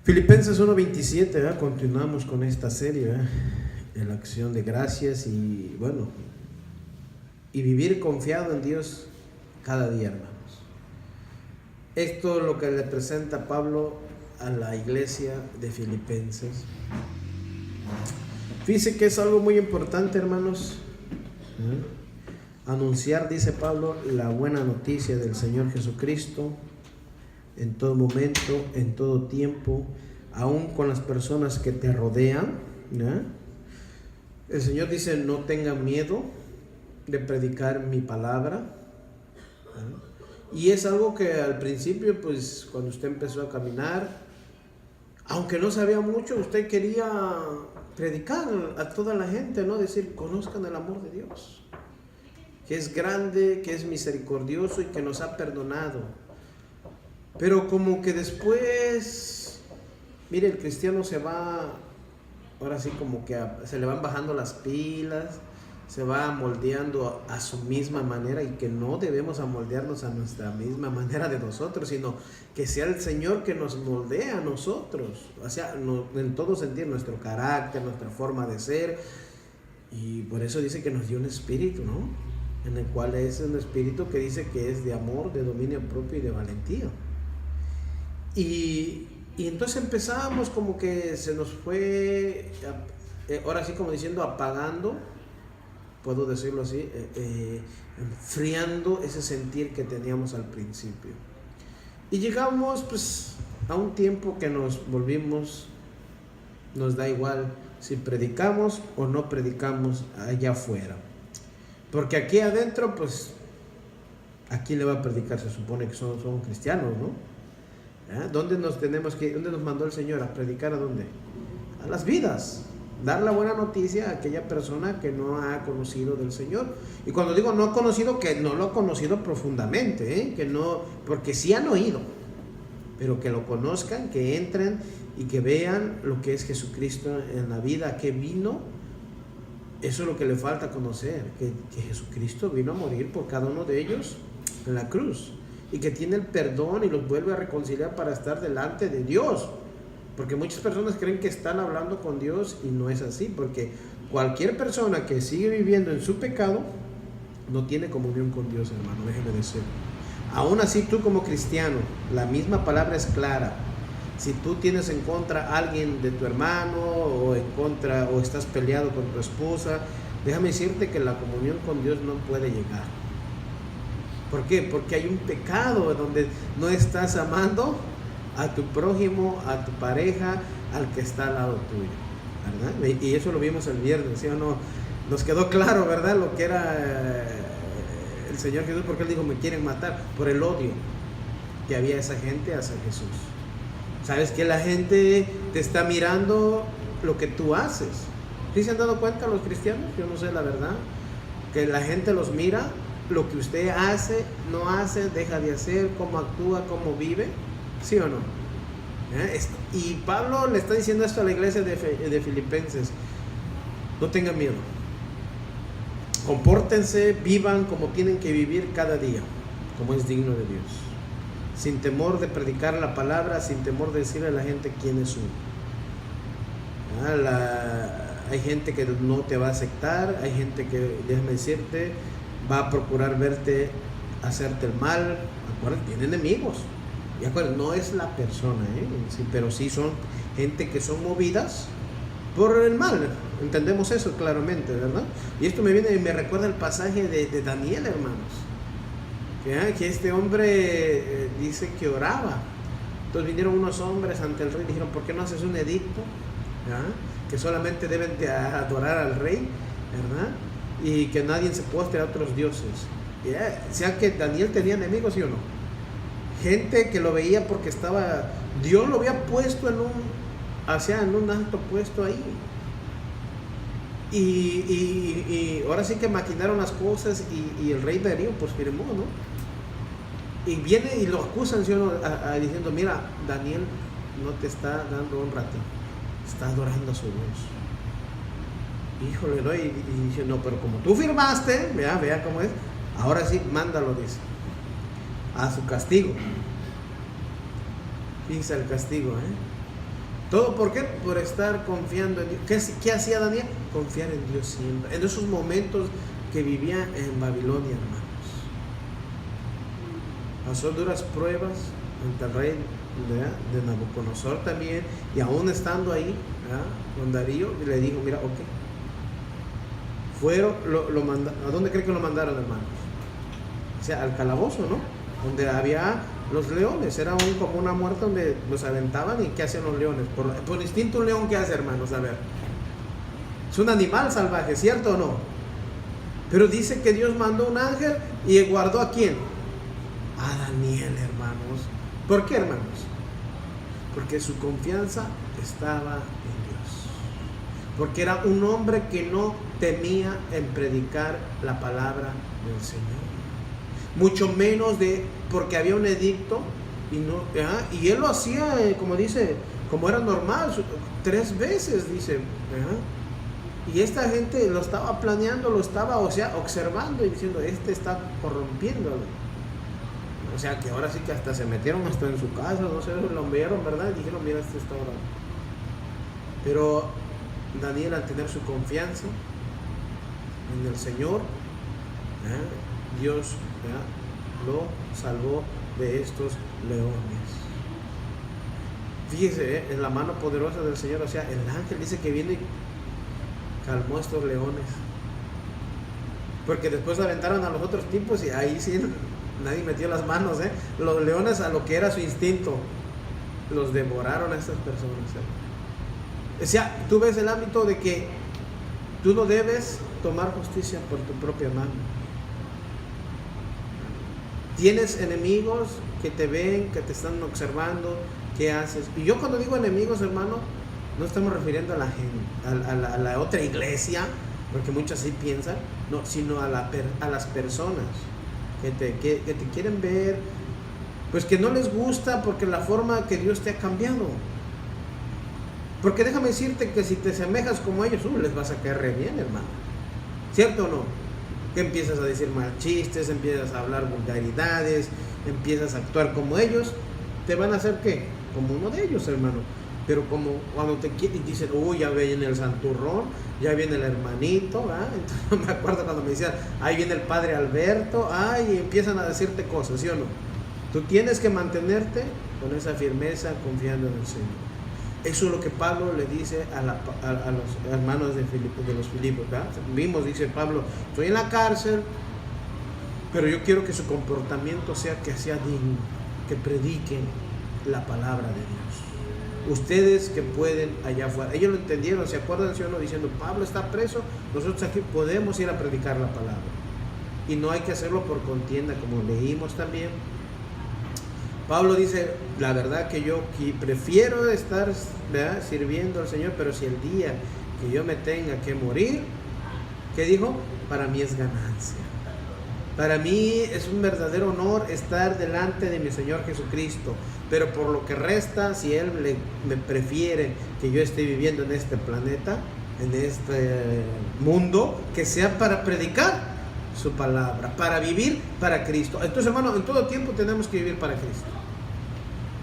Filipenses 1:27, continuamos con esta serie, en la acción de gracias y bueno, y vivir confiado en Dios cada día, hermanos. Esto es lo que le presenta Pablo a la iglesia de Filipenses. Fíjense que es algo muy importante, hermanos, anunciar, dice Pablo, la buena noticia del Señor Jesucristo en todo momento, en todo tiempo, aún con las personas que te rodean, ¿no? El Señor dice: no tengan miedo de predicar mi palabra, ¿no? Y es algo que al principio, pues cuando usted empezó a caminar, aunque no sabía mucho, usted quería predicar a toda la gente, ¿no? Decir: conozcan el amor de Dios, que es grande, que es misericordioso y que nos ha perdonado. Pero como que después, mire, el cristiano se va, ahora sí como que se le van bajando las pilas, se va moldeando a su misma manera, y que no debemos amoldearnos a nuestra misma manera de nosotros, sino que sea el Señor que nos moldea a nosotros, o sea, en todo sentido, nuestro carácter, nuestra forma de ser. Y por eso dice que nos dio un espíritu, ¿no? En el cual es un espíritu que dice que es de amor, de dominio propio y de valentía. Y entonces empezamos como que se nos fue, ahora sí como diciendo, apagando, puedo decirlo así, enfriando ese sentir que teníamos al principio. Y llegamos pues a un tiempo que nos volvimos, nos da igual si predicamos o no predicamos allá afuera. Porque aquí adentro, pues, ¿a quién le va a predicar? Se supone que son cristianos, ¿no? ¿Dónde nos tenemos que ir? ¿Dónde nos mandó el Señor? ¿A predicar a dónde? A las vidas. Dar la buena noticia a aquella persona que no ha conocido del Señor. Y cuando digo no ha conocido, que no lo ha conocido profundamente, que no, porque sí han oído, pero que lo conozcan, que entren y que vean lo que es Jesucristo en la vida, que vino. Eso es lo que le falta conocer, que Jesucristo vino a morir por cada uno de ellos en la cruz, y que tiene el perdón y los vuelve a reconciliar para estar delante de Dios. Porque muchas personas creen que están hablando con Dios, y no es así, porque cualquier persona que sigue viviendo en su pecado no tiene comunión con Dios, hermano, déjeme decirlo. Aún así, tú como cristiano, la misma palabra es clara. Si tú tienes en contra a alguien de tu hermano, o en contra, o estás peleado con tu esposa, déjame decirte que la comunión con Dios no puede llegar. ¿Por qué? Porque hay un pecado donde no estás amando a tu prójimo, a tu pareja, al que está al lado tuyo, ¿verdad? Y eso lo vimos el viernes, ¿sí o no? Nos quedó claro, ¿verdad? Lo que era el Señor Jesús, porque Él dijo: me quieren matar, por el odio que había esa gente hacia Jesús. ¿Sabes que la gente te está mirando lo que tú haces? ¿Sí se han dado cuenta los cristianos? Yo no sé, la verdad, que la gente los mira lo que usted hace, no hace, deja de hacer, cómo actúa, cómo vive, ¿sí o no? Y Pablo le está diciendo esto a la iglesia de Filipenses: no tengan miedo, compórtense, vivan como tienen que vivir cada día, como es digno de Dios, sin temor de predicar la palabra, sin temor de decirle a la gente quién es uno. Hay gente que no te va a aceptar, hay gente que, déjame decirte, va a procurar verte, hacerte el mal. Acuérdate, tiene enemigos. Y acuérdate, no es la persona, sí, pero sí son gente que son movidas por el mal. Entendemos eso claramente, ¿verdad? Y esto me recuerda el pasaje de Daniel, hermanos. Que este hombre dice que oraba. Entonces vinieron unos hombres ante el rey y dijeron: ¿por qué no haces un edicto? Que solamente deben de adorar al rey, ¿verdad? Y que nadie se postre a otros dioses. O sea que Daniel tenía enemigos, ¿sí o no? Gente que lo veía porque Dios lo había puesto en un alto puesto ahí. Y ahora sí que maquinaron las cosas, y el rey Darío pues firmó, ¿no? Y viene y lo acusan, ¿sí o no? Diciendo: mira, Daniel no te está dando honra a ti, está adorando a su Dios. Híjole, ¿no? Y dice: no, pero como tú firmaste, vea cómo es, ahora sí, mándalo, dice, a su castigo. Fíjense el castigo, ¿Todo por qué? Por estar confiando en Dios. ¿Qué hacía Daniel? Confiar en Dios siempre. En esos momentos que vivía en Babilonia, hermanos. Pasó duras pruebas ante el rey, ¿verdad?, de Nabucodonosor también. Y aún estando ahí, ¿verdad?, con Darío, le dijo, mira, ok. Fueron, ¿a dónde cree que lo mandaron, hermanos? O sea, al calabozo, ¿no? Donde había los leones. Era como una muerte donde los aventaban. ¿Y qué hacían los leones? Por instinto, un león, ¿qué hace, hermanos? A ver. Es un animal salvaje, ¿cierto o no? Pero dice que Dios mandó un ángel y guardó ¿a quién? A Daniel, hermanos. ¿Por qué, hermanos? Porque su confianza estaba en Dios. Porque era un hombre que no temía en predicar la palabra del Señor. Mucho menos porque había un edicto y él lo hacía, como dice, como era normal, 3 veces, dice. Y esta gente lo estaba planeando, lo estaba, observando y diciendo, está corrompiéndolo. O sea, que ahora sí que hasta se metieron hasta en su casa, no sé, lo vieron, ¿verdad? Y dijeron, mira, está orando. Pero Daniel, al tener su confianza en el Señor, Dios lo salvó de estos leones. Fíjese, en la mano poderosa del Señor, el ángel dice que viene y calmó a estos leones. Porque después aventaron a los otros tipos y ahí sí nadie metió las manos, Los leones, a lo que era su instinto, los devoraron a estas personas, O sea, tú ves el ámbito de que tú no debes tomar justicia por tu propia mano. Tienes enemigos que te ven, que te están observando, ¿qué haces? Y yo cuando digo enemigos, hermano, no estamos refiriendo a la gente, a la otra iglesia, porque muchos así piensan, no, sino a las personas que te quieren ver, pues que no les gusta porque la forma que Dios te ha cambiado. Porque déjame decirte que si te asemejas como ellos, les vas a caer re bien, hermano. ¿Cierto o no? Que empiezas a decir mal chistes, empiezas a hablar vulgaridades, empiezas a actuar como ellos, te van a hacer ¿qué? Como uno de ellos, hermano. Pero como cuando te quieren, dicen, ya viene el santurrón, ya viene el hermanito, Entonces me acuerdo cuando me decían, ahí viene el padre Alberto, y empiezan a decirte cosas, ¿sí o no? Tú tienes que mantenerte con esa firmeza, confiando en el Señor. Eso es lo que Pablo le dice a los hermanos de los Filipos, ¿verdad? Vimos, dice Pablo, estoy en la cárcel, pero yo quiero que su comportamiento sea digno, que prediquen la palabra de Dios. Ustedes que pueden allá afuera, ellos lo entendieron, ¿se acuerdan, sí o no? Diciendo, Pablo está preso, nosotros aquí podemos ir a predicar la palabra. Y no hay que hacerlo por contienda, como leímos también. Pablo dice, la verdad que yo prefiero estar, ¿verdad?, sirviendo al Señor, pero si el día que yo me tenga que morir, ¿qué dijo? Para mí es ganancia. Para mí es un verdadero honor estar delante de mi Señor Jesucristo, pero por lo que resta, si Él me prefiere que yo esté viviendo en este planeta, en este mundo, que sea para predicar su palabra, para vivir para Cristo. Entonces, hermano, en todo tiempo tenemos que vivir para Cristo.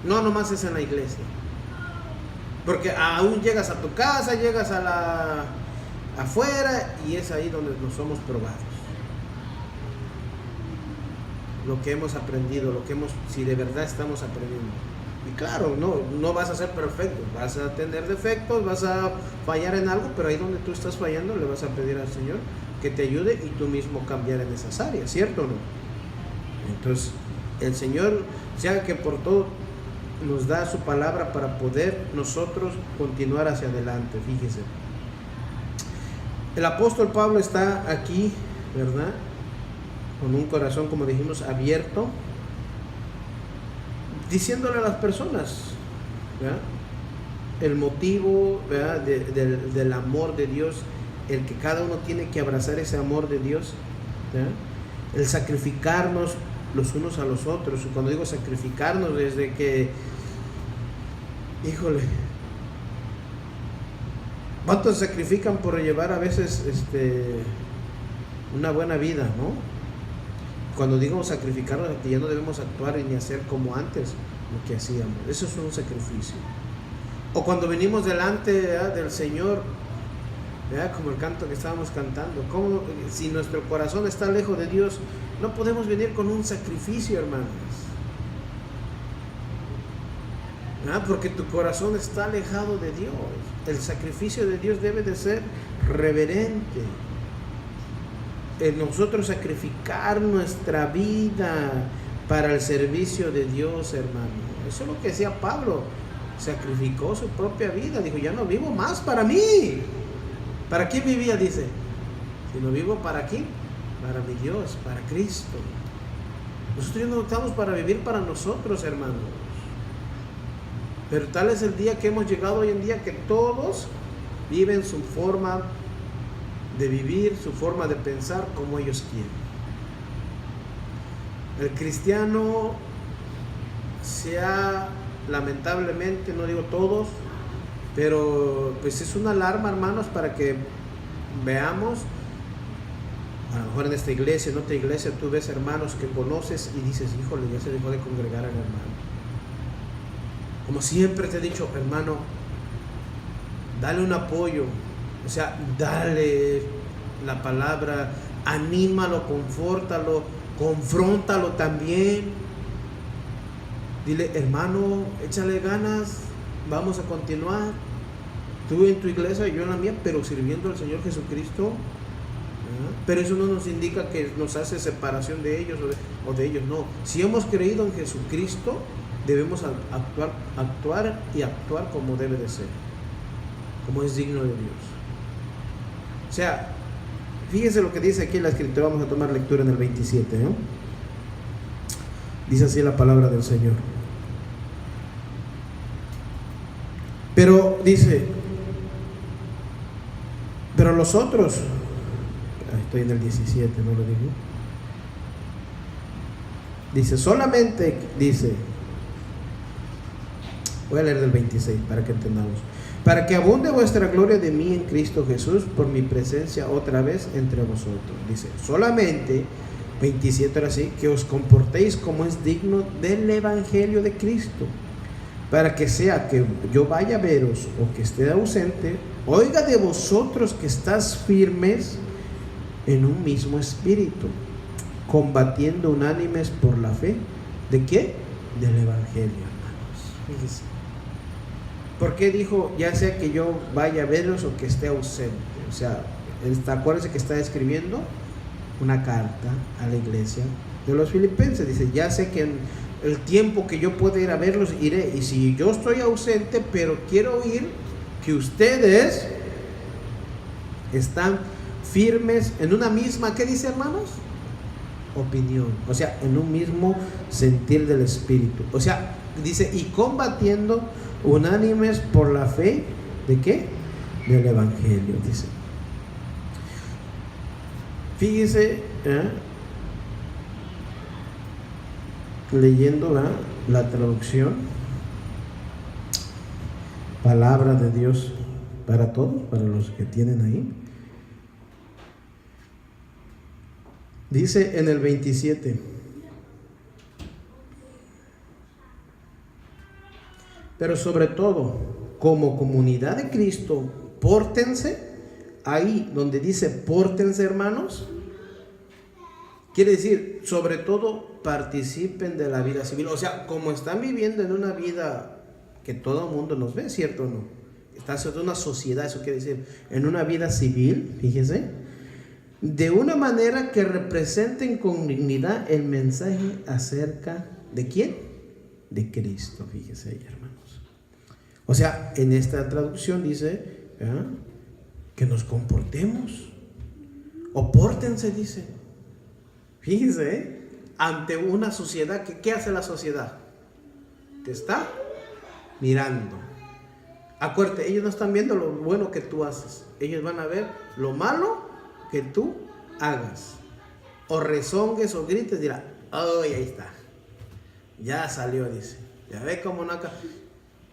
No nomás es en la iglesia. Porque aún llegas a tu casa, llegas afuera, y es ahí donde nos somos probados. Lo que hemos aprendido, si de verdad estamos aprendiendo. Y claro, no vas a ser perfecto, vas a tener defectos, vas a fallar en algo, pero ahí donde tú estás fallando le vas a pedir al Señor que te ayude y tú mismo cambiar en esas áreas, ¿cierto o no? Entonces, el Señor, sea que por todo nos da su palabra para poder nosotros continuar hacia adelante. Fíjese, el apóstol Pablo está aquí, ¿verdad?, con un corazón, como dijimos, abierto, diciéndole a las personas, ¿verdad?, el motivo, ¿verdad?, del amor de Dios, el que cada uno tiene que abrazar ese amor de Dios, ¿verdad?, el sacrificarnos los unos a los otros. Y cuando digo sacrificarnos, desde que, híjole, ¿cuántos sacrifican por llevar a veces una buena vida, no? Cuando digo sacrificarnos, que ya no debemos actuar ni hacer como antes lo que hacíamos. Eso es un sacrificio. O cuando venimos delante, ¿verdad?, del Señor, ¿verdad?, como el canto que estábamos cantando. ¿Cómo, si nuestro corazón está lejos de Dios, no podemos venir con un sacrificio, hermanos? ¿Verdad? Porque tu corazón está alejado de Dios. El sacrificio de Dios debe de ser reverente. En nosotros sacrificar nuestra vida para el servicio de Dios, hermano. Eso es lo que decía Pablo. Sacrificó su propia vida. Dijo, ya no vivo más para mí. ¿Para quién vivía? Dice, si no vivo para quién, para mi Dios, para Cristo. Nosotros ya no estamos para vivir para nosotros, hermanos. Pero tal es el día que hemos llegado hoy en día, que todos viven su forma de vivir, su forma de pensar como ellos quieren. El cristiano se ha, lamentablemente, no digo todos, pero pues es una alarma, hermanos, para que veamos, a lo mejor en esta iglesia, en otra iglesia, tú ves hermanos que conoces y dices, híjole, ya se dejó de congregar al hermano. Como siempre te he dicho, hermano, dale un apoyo, o sea, dale la palabra, anímalo, confórtalo, confróntalo también. Dile, hermano, échale ganas, vamos a continuar. Tú en tu iglesia, yo en la mía, pero sirviendo al Señor Jesucristo. ¿verdad? Pero eso no nos indica que nos hace separación de ellos o de ellos, no. Si hemos creído en Jesucristo, debemos actuar como debe de ser, como es digno de Dios. O sea, fíjense lo que dice aquí en la Escritura. Vamos a tomar lectura en el 27, ¿no? Dice así la palabra del Señor. Pero dice, pero los otros, estoy en el 17, no lo digo. Dice, solamente, dice, voy a leer del 26 para que entendamos. Para que abunde vuestra gloria de mí en Cristo Jesús por mi presencia otra vez entre vosotros. Dice, solamente, 27 ahora sí, que os comportéis como es digno del Evangelio de Cristo, para que sea que yo vaya a veros o que esté ausente, oiga de vosotros que estás firmes en un mismo espíritu, combatiendo unánimes por la fe. ¿De qué? Del Evangelio, hermanos. Fíjense. ¿Por qué dijo, ya sea que yo vaya a veros o que esté ausente? O sea, acuérdense que está escribiendo una carta a la iglesia de los filipenses. Dice, ya sé que en el tiempo que yo pueda ir a verlos, iré. Y si yo estoy ausente, pero quiero oír que ustedes están firmes en una misma, ¿qué dice, hermanos? Opinión. O sea, en un mismo sentir del Espíritu. O sea, dice, y combatiendo unánimes por la fe, ¿de qué? Del Evangelio, dice. Fíjese, leyendo la traducción, palabra de Dios para todos, para los que tienen ahí. Dice en el 27, pero sobre todo, como comunidad de Cristo, pórtense. Ahí donde dice pórtense, hermanos, quiere decir, sobre todo, participen de la vida civil. O sea, como están viviendo en una vida que todo el mundo nos ve, ¿cierto o no? Están en una sociedad, eso quiere decir, en una vida civil, fíjese, de una manera que representen con dignidad el mensaje acerca de ¿quién? De Cristo, fíjese ahí, hermanos. O sea, en esta traducción dice, que nos comportemos, o pórtense, dice. Fíjense, ante una sociedad, ¿qué hace la sociedad? Te está mirando. Acuérdate, ellos no están viendo lo bueno que tú haces, ellos van a ver lo malo que tú hagas. O rezongues o grites, dirá, oh, ahí está, ya salió, dice, ya ve cómo no acá.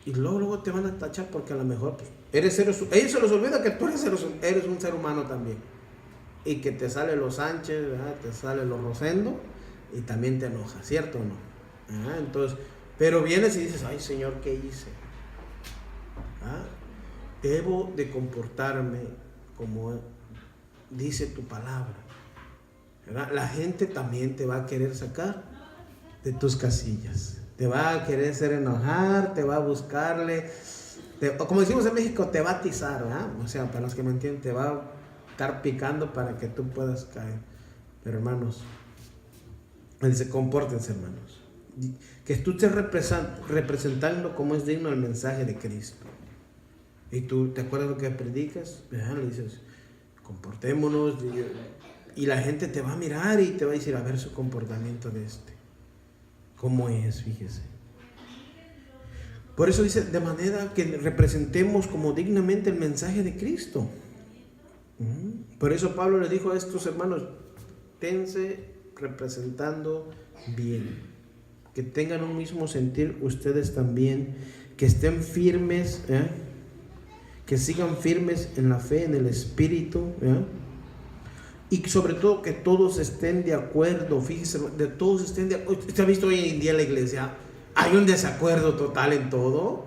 Y luego te van a tachar porque a lo mejor pues, ellos se les olvida que tú eres un ser humano también. Y que te sale los Sánchez, ¿verdad? Te sale los Rosendo y también te enoja, ¿cierto o no? Entonces, pero vienes y dices, ay Señor, ¿qué hice? ¿Ah? Debo de comportarme como dice tu palabra, ¿verdad? La gente también te va a querer sacar de tus casillas, te va a querer hacer enojar, te va a buscarle, como decimos en México, te va a atizar, ¿verdad? O sea, para los que me entienden, te va a estar picando para que tú puedas caer. Pero hermanos, él dice, compórtense, hermanos, que tú estés representando como es digno el mensaje de Cristo. Y tú te acuerdas lo que predicas, ¿verdad? Le dices, comportémonos, y la gente te va a mirar y te va a decir, a ver su comportamiento de cómo es, fíjese. Por eso dice, de manera que representemos como dignamente el mensaje de Cristo. Por eso Pablo le dijo a estos hermanos, tense representando bien, que tengan un mismo sentir ustedes también, que estén firmes, que sigan firmes en la fe, en el espíritu, y sobre todo que todos estén de acuerdo. Fíjese, de todos estén de acuerdo. ¿Usted ha visto hoy en día en la iglesia? Hay un desacuerdo total en todo.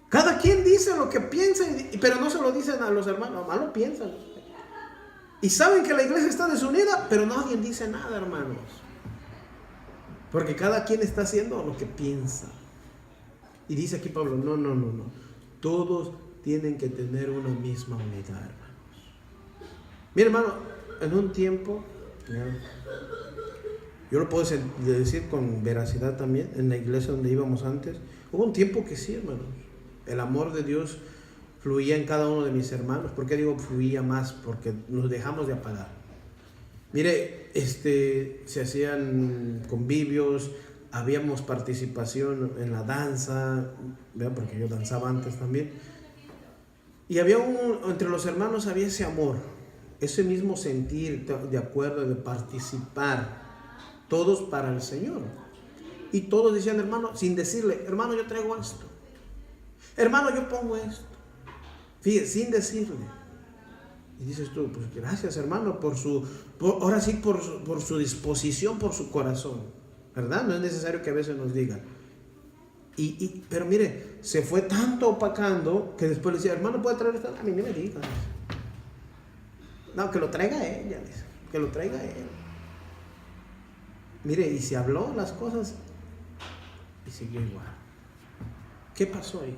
Cada quien dice lo que piensa, pero no se lo dicen a los hermanos, nomás lo piensan. Y saben que la iglesia está desunida, pero nadie dice nada, hermanos. Porque cada quien está haciendo lo que piensa. Y dice aquí Pablo, no. Todos tienen que tener una misma unidad, hermanos. Mira, hermano, en un tiempo, yo lo puedo decir con veracidad también, en la iglesia donde íbamos antes, hubo un tiempo que sí, hermanos, el amor de Dios fluía en cada uno de mis hermanos. ¿Por qué digo fluía más? Porque nos dejamos de apagar. Mire, se hacían convivios, habíamos participación en la danza, ¿verdad? Porque yo danzaba antes también. Y había entre los hermanos había ese amor, ese mismo sentir de acuerdo, de participar, todos para el Señor. Y todos decían, hermano, sin decirle, hermano, yo traigo esto, hermano, yo pongo esto. Fíjate, sin decirle. Y dices tú, pues gracias, hermano, por su disposición, por su corazón, ¿verdad? No es necesario que a veces nos digan. Pero mire, se fue tanto opacando que después le decía, hermano, ¿puede traer esto? A mí no me digas. No, que lo traiga ella, que lo traiga él. Mire, y se habló las cosas y siguió igual. ¿Qué pasó ahí?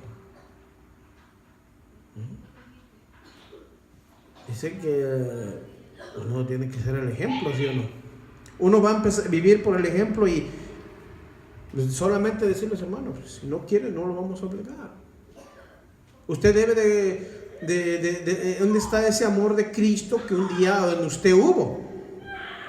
Dice que uno tiene que ser el ejemplo, ¿sí o no? Uno va a empezar a vivir por el ejemplo y solamente decirles, hermanos, si no quiere, no lo vamos a obligar. Usted debe de ¿dónde está ese amor de Cristo que un día en usted hubo?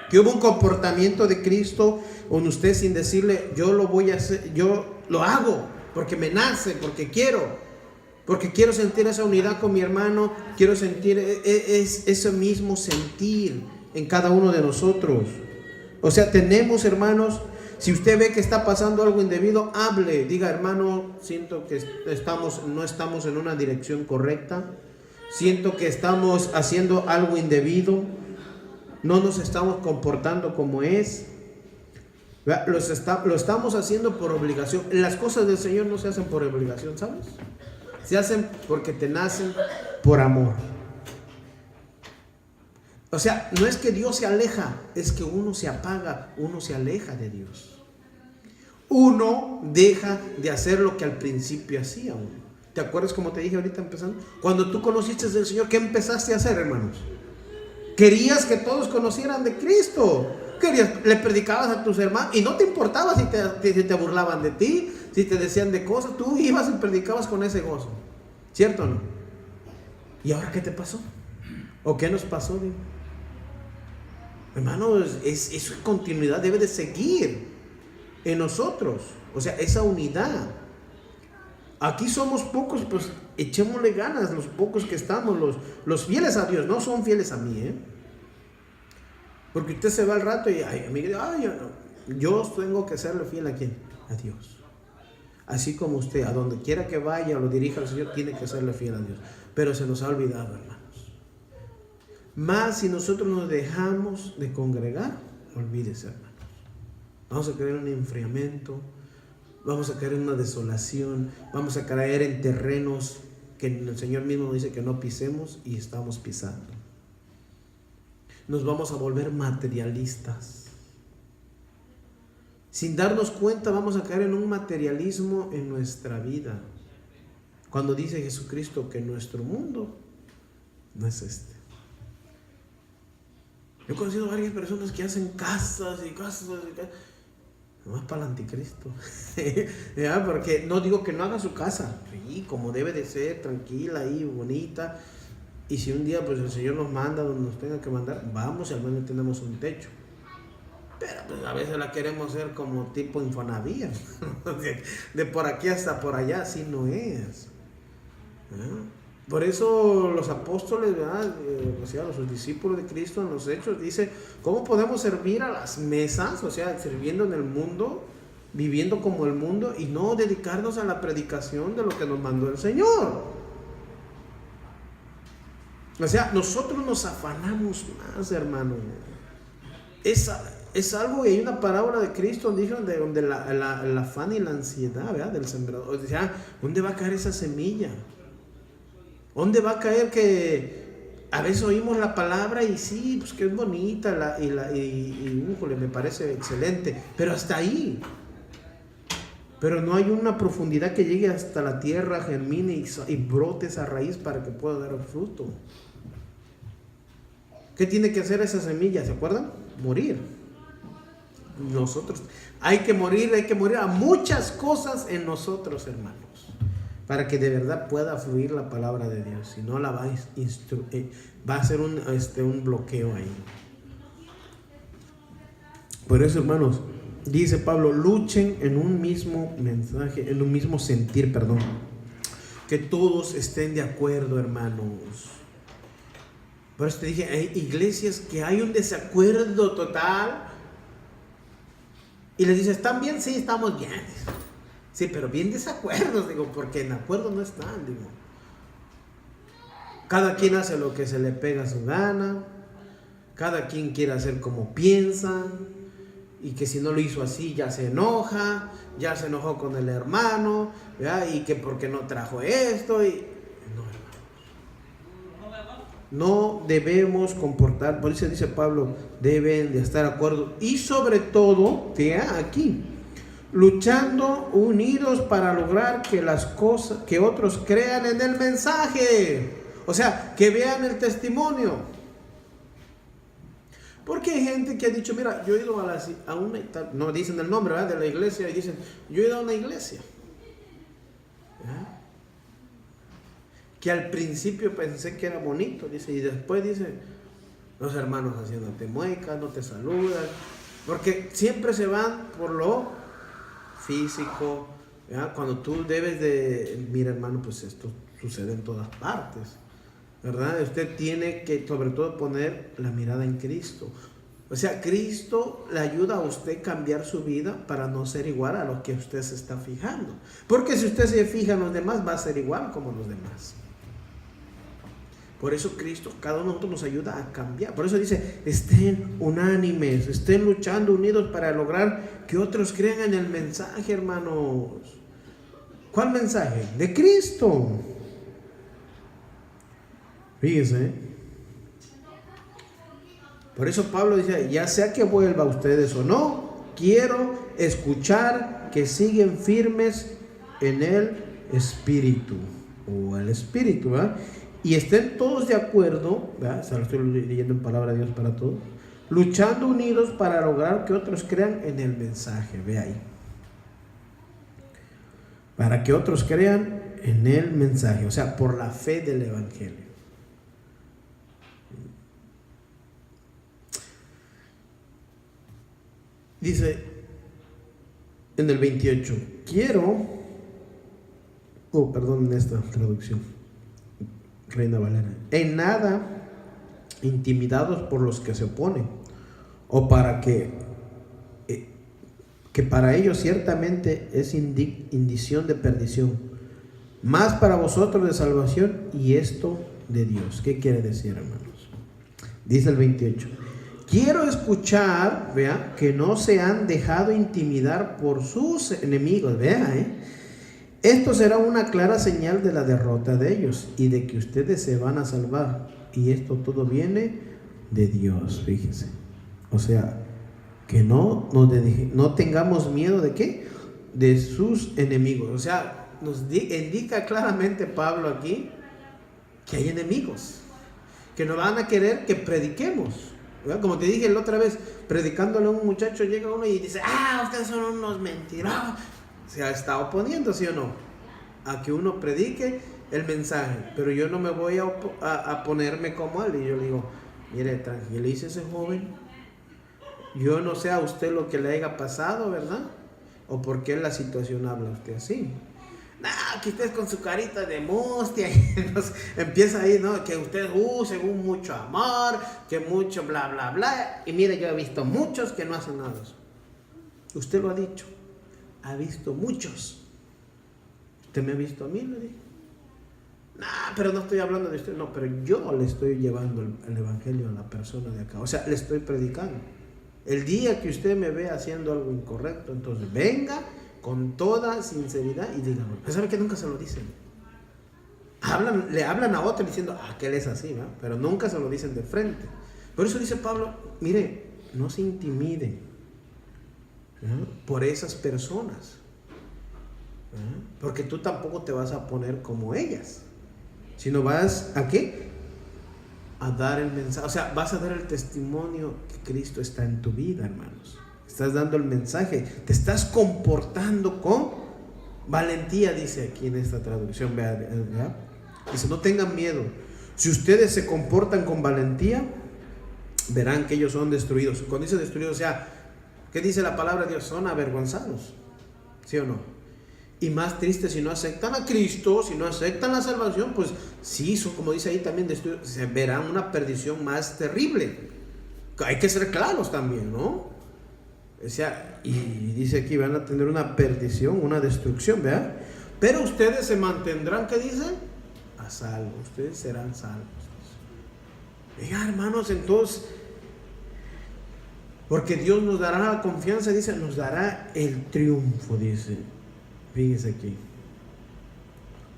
Que hubo un comportamiento de Cristo en usted sin decirle, yo lo voy a hacer, yo lo hago porque me nace, porque quiero sentir esa unidad con mi hermano, quiero sentir ese mismo sentir en cada uno de nosotros. O sea, tenemos, hermanos, si usted ve que está pasando algo indebido, hable, diga, hermano, siento que no estamos en una dirección correcta, siento que estamos haciendo algo indebido, no nos estamos comportando como es, lo estamos haciendo por obligación. Las cosas del Señor no se hacen por obligación, ¿sabes? Se hacen porque te nacen por amor. O sea, no es que Dios se aleja, es que uno se apaga, uno se aleja de Dios. Uno deja de hacer lo que al principio hacía uno. ¿Te acuerdas como te dije ahorita empezando? Cuando tú conociste al Señor, ¿qué empezaste a hacer, hermanos? Querías que todos conocieran de Cristo. Le predicabas a tus hermanos y no te importaba si te burlaban de ti, si te decían de cosas. Tú ibas y predicabas con ese gozo, ¿cierto o no? ¿Y ahora qué te pasó? ¿O qué nos pasó? Hermanos, esa continuidad debe de seguir en nosotros. O sea, esa unidad. Aquí somos pocos, pues echémosle ganas, los pocos que estamos, los fieles a Dios, no son fieles a mí, Porque usted se va al rato y yo tengo que serle fiel a ¿quién? A Dios. Así como usted, a donde quiera que vaya o lo dirija al Señor, tiene que serle fiel a Dios. Pero se nos ha olvidado, hermanos. Más si nosotros nos dejamos de congregar, olvídese, hermanos. Vamos a crear un enfriamiento. vamos a caer en una desolación, vamos a caer en terrenos que el Señor mismo dice que no pisemos y estamos pisando. Nos vamos a volver materialistas. Sin darnos cuenta vamos a caer en un materialismo en nuestra vida. Cuando dice Jesucristo que nuestro mundo no es este. Yo he conocido varias personas que hacen casas y casas y casas. No es para el anticristo. Porque no digo que no haga su casa, sí, como debe de ser, tranquila y bonita. Y si un día pues el Señor nos manda donde nos tenga que mandar, vamos y al menos tenemos un techo. Pero pues a veces la queremos hacer como tipo Infonavit. De por aquí hasta por allá, así no es. Por eso los apóstoles, o sea, los discípulos de Cristo en los Hechos, dice, ¿cómo podemos servir a las mesas? O sea, sirviendo en el mundo, viviendo como el mundo y no dedicarnos a la predicación de lo que nos mandó el Señor. O sea, nosotros nos afanamos más, hermano. Es algo, y hay una parábola de Cristo donde el afán y la ansiedad, ¿verdad?, del sembrador. O sea, ¿dónde va a caer esa semilla? ¿Dónde va a caer que a veces oímos la palabra y sí, pues que es bonita me parece excelente, pero hasta ahí? Pero no hay una profundidad que llegue hasta la tierra, germine y brote esa raíz para que pueda dar fruto. ¿Qué tiene que hacer esa semilla? ¿Se acuerdan? Morir. Nosotros hay que morir a muchas cosas en nosotros, hermanos, para que de verdad pueda fluir la palabra de Dios. Si no, la va a ser un bloqueo ahí. Por eso, hermanos, dice Pablo, luchen en un mismo mensaje, en un mismo sentir, que todos estén de acuerdo, hermanos. Por eso te dije, hay iglesias que hay un desacuerdo total y les dices, ¿están bien? Sí, estamos bien. Sí, pero bien desacuerdos, porque en acuerdo no están, Cada quien hace lo que se le pega a su gana, cada quien quiere hacer como piensa, y que si no lo hizo así ya se enojó con el hermano, ¿verdad? Y que porque no trajo esto, no debemos comportar, por eso dice Pablo, deben de estar de acuerdo, y sobre todo, aquí, luchando unidos para lograr que otros crean en el mensaje, o sea, que vean el testimonio. Porque hay gente que ha dicho, mira, yo he ido a una, no dicen el nombre, ¿verdad?, de la iglesia, y dicen, yo he ido a una iglesia, ¿verdad?, que al principio pensé que era bonito, dice, y después dice, los hermanos haciéndote muecas, no te saludan, porque siempre se van por lo físico, ¿verdad? Cuando tú debes de, mira, hermano, pues esto sucede en todas partes, ¿verdad? Usted tiene que sobre todo poner la mirada en Cristo. O sea, Cristo le ayuda a usted a cambiar su vida para no ser igual a lo que usted se está fijando. Porque si usted se fija en los demás, va a ser igual como los demás. Por eso Cristo, cada uno de nosotros nos ayuda a cambiar. Por eso dice, estén unánimes, estén luchando unidos para lograr que otros crean en el mensaje, hermanos. ¿Cuál mensaje? De Cristo. Fíjense. Por eso Pablo dice, ya sea que vuelva a ustedes o no, quiero escuchar que siguen firmes en el Espíritu. O el Espíritu, ¿verdad? Y estén todos de acuerdo, ¿verdad? Se lo estoy leyendo en palabra de Dios para todos, luchando unidos para lograr que otros crean en el mensaje. Ve ahí. Para que otros crean en el mensaje, o sea, por la fe del Evangelio. Dice en el 28, en esta traducción, Reina Valera, en nada intimidados por los que se oponen, o para que para ellos ciertamente es indición de perdición, más para vosotros de salvación, y esto de Dios. ¿Qué quiere decir, hermanos? Dice el 28, quiero escuchar, vea, que no se han dejado intimidar por sus enemigos, vea, Esto será una clara señal de la derrota de ellos y de que ustedes se van a salvar. Y esto todo viene de Dios, fíjense. O sea, que no tengamos miedo de ¿qué? De sus enemigos. O sea, nos indica claramente Pablo aquí que hay enemigos que no van a querer que prediquemos, ¿verdad? Como te dije la otra vez, predicándole a un muchacho, llega uno y dice: ustedes son unos mentirosos. Se está oponiendo, ¿sí o no?, a que uno predique el mensaje. Pero yo no me voy a ponerme como él. Y yo le digo: mire, tranquilícese, joven. Yo no sé a usted lo que le haya pasado, ¿verdad? O por qué la situación habla usted así. Que usted con su carita de mustia empieza ahí, ¿no? Que usted, según mucho amor, que mucho bla, bla, bla. Y mire, yo he visto muchos que no hacen nada. Usted lo ha dicho. Ha visto muchos. ¿Usted me ha visto a mí? Le dije. Pero no estoy hablando de usted. No, pero yo le estoy llevando el evangelio a la persona de acá. O sea, le estoy predicando. El día que usted me ve haciendo algo incorrecto, entonces venga con toda sinceridad y dígame. Pero ¿sabe que nunca se lo dicen? Le hablan a otro diciendo: que él es así, ¿no? Pero nunca se lo dicen de frente. Por eso dice Pablo: mire, no se intimide, ¿no?, por esas personas, ¿no?, porque tú tampoco te vas a poner como ellas, sino vas ¿a qué? A dar el mensaje. O sea, vas a dar el testimonio que Cristo está en tu vida, hermanos. Estás dando el mensaje, te estás comportando con valentía, dice aquí en esta traducción, ¿verdad? Dice: no tengan miedo. Si ustedes se comportan con valentía, verán que ellos son destruidos. Cuando dice destruidos, o sea, ¿qué dice la palabra de Dios? Son avergonzados, ¿sí o no? Y más triste si no aceptan a Cristo, si no aceptan la salvación, pues sí, son, como dice ahí también, destruidos. Se verán una perdición más terrible. Hay que ser claros también, ¿no? O sea, y dice aquí: van a tener una perdición, una destrucción, ¿verdad? Pero ustedes se mantendrán, ¿qué dice? A salvo. Ustedes serán salvos. Venga, hermanos, entonces, porque Dios nos dará la confianza, dice, nos dará el triunfo, dice. Fíjense aquí.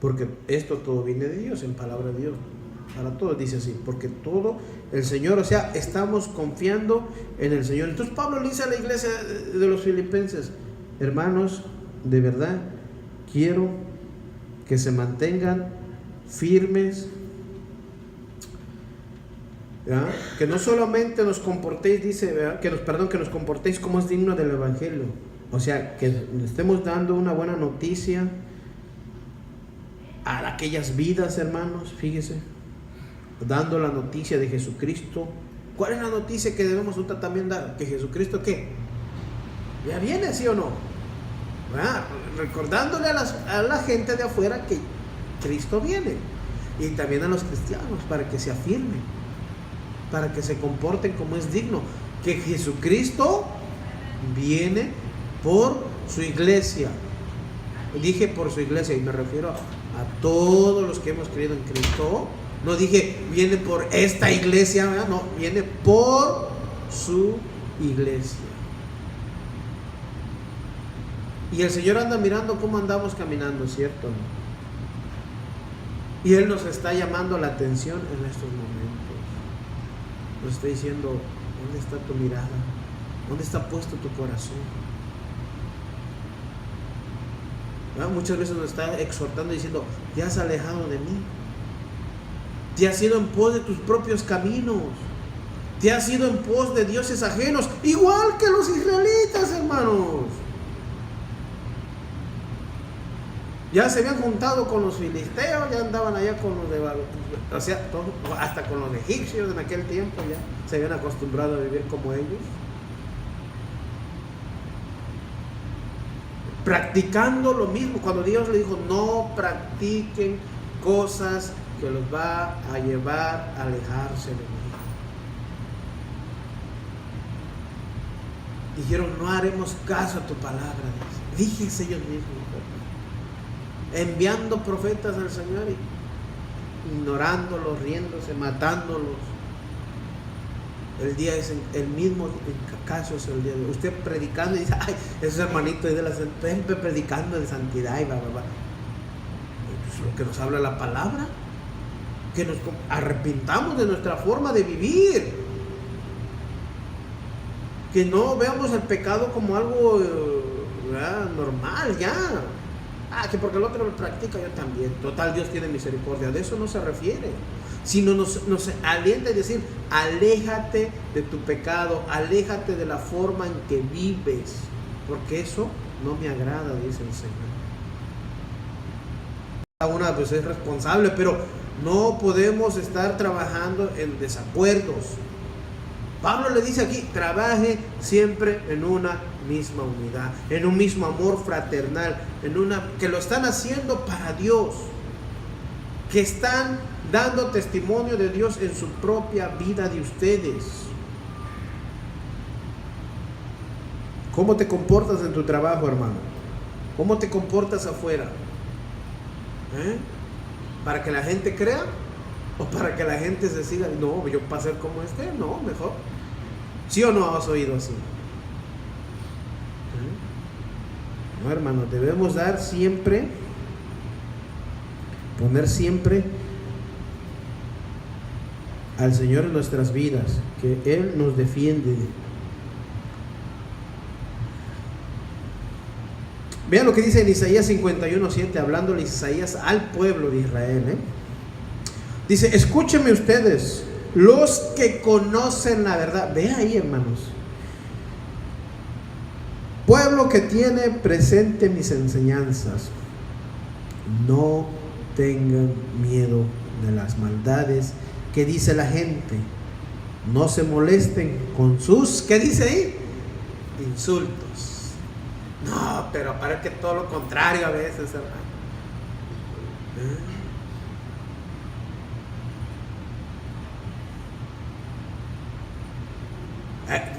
Porque esto todo viene de Dios, en palabra de Dios. Para todos dice así: porque todo el Señor, o sea, estamos confiando en el Señor. Entonces Pablo le dice a la iglesia de los filipenses: hermanos, de verdad quiero que se mantengan firmes, ¿verdad? Que no solamente nos comportéis, dice, ¿verdad?, que nos comportéis como es digno del evangelio. O sea, que estemos dando una buena noticia a aquellas vidas, hermanos, fíjese, dando la noticia de Jesucristo. ¿Cuál es la noticia que debemos también dar? Que Jesucristo, ¿qué? Ya viene, ¿sí o no? ¿Verdad? Recordándole a la gente de afuera que Cristo viene, y también a los cristianos, para que se afirmen, para que se comporten como es digno, que Jesucristo viene por su iglesia. Dije por su iglesia, y me refiero a todos los que hemos creído en Cristo. No dije viene por esta iglesia, ¿verdad? No, viene por su iglesia. Y el Señor anda mirando cómo andamos caminando, ¿cierto? Y Él nos está llamando la atención en estos momentos. Nos está diciendo: ¿dónde está tu mirada? ¿Dónde está puesto tu corazón? ¿verdad? Muchas veces nos está exhortando diciendo: te has alejado de mí, te has ido en pos de tus propios caminos, te has ido en pos de dioses ajenos, igual que los israelitas, hermanos. Ya se habían juntado con los filisteos, ya andaban allá con los de, o sea, hasta con los egipcios en aquel tiempo, ya se habían acostumbrado a vivir como ellos, practicando lo mismo. Cuando Dios le dijo: no practiquen cosas que los va a llevar a alejarse de mí, dijeron: no haremos caso a tu palabra. Fíjense ellos mismos, enviando profetas al Señor y ignorándolos, riéndose, matándolos. el día es el mismo caso, es el día de usted predicando y dice, ay, esos hermanitos de la siempre predicando de santidad y bla, bla, bla. Pues lo que nos habla la palabra, que nos arrepintamos de nuestra forma de vivir, que no veamos el pecado como algo normal, ya. Que porque el otro lo practica, yo también. Total, Dios tiene misericordia. De eso no se refiere. Sino nos alienta a decir, aléjate de tu pecado, aléjate de la forma en que vives, porque eso no me agrada, dice el Señor. Cada una pues es responsable, pero no podemos estar trabajando en desacuerdos. Pablo le dice aquí, trabaje siempre en una misma unidad, en un mismo amor fraternal, que lo están haciendo para Dios, que están dando testimonio de Dios en su propia vida de ustedes. ¿Cómo te comportas en tu trabajo, hermano? ¿Cómo te comportas afuera? ¿Para que la gente crea? ¿O para que la gente se siga? No, yo para ser como no, mejor. ¿Sí o no has oído así? No, hermano, debemos dar siempre, poner siempre al Señor en nuestras vidas, que Él nos defiende. Vean lo que dice en Isaías 51:7, hablándole Isaías al pueblo de Israel. Dice, escúchenme ustedes, los que conocen la verdad. Ve ahí, hermanos. Pueblo que tiene presente mis enseñanzas, no tengan miedo de las maldades que dice la gente. No se molesten con sus, ¿qué dice ahí? Insultos. No, pero parece que todo lo contrario a veces, hermano.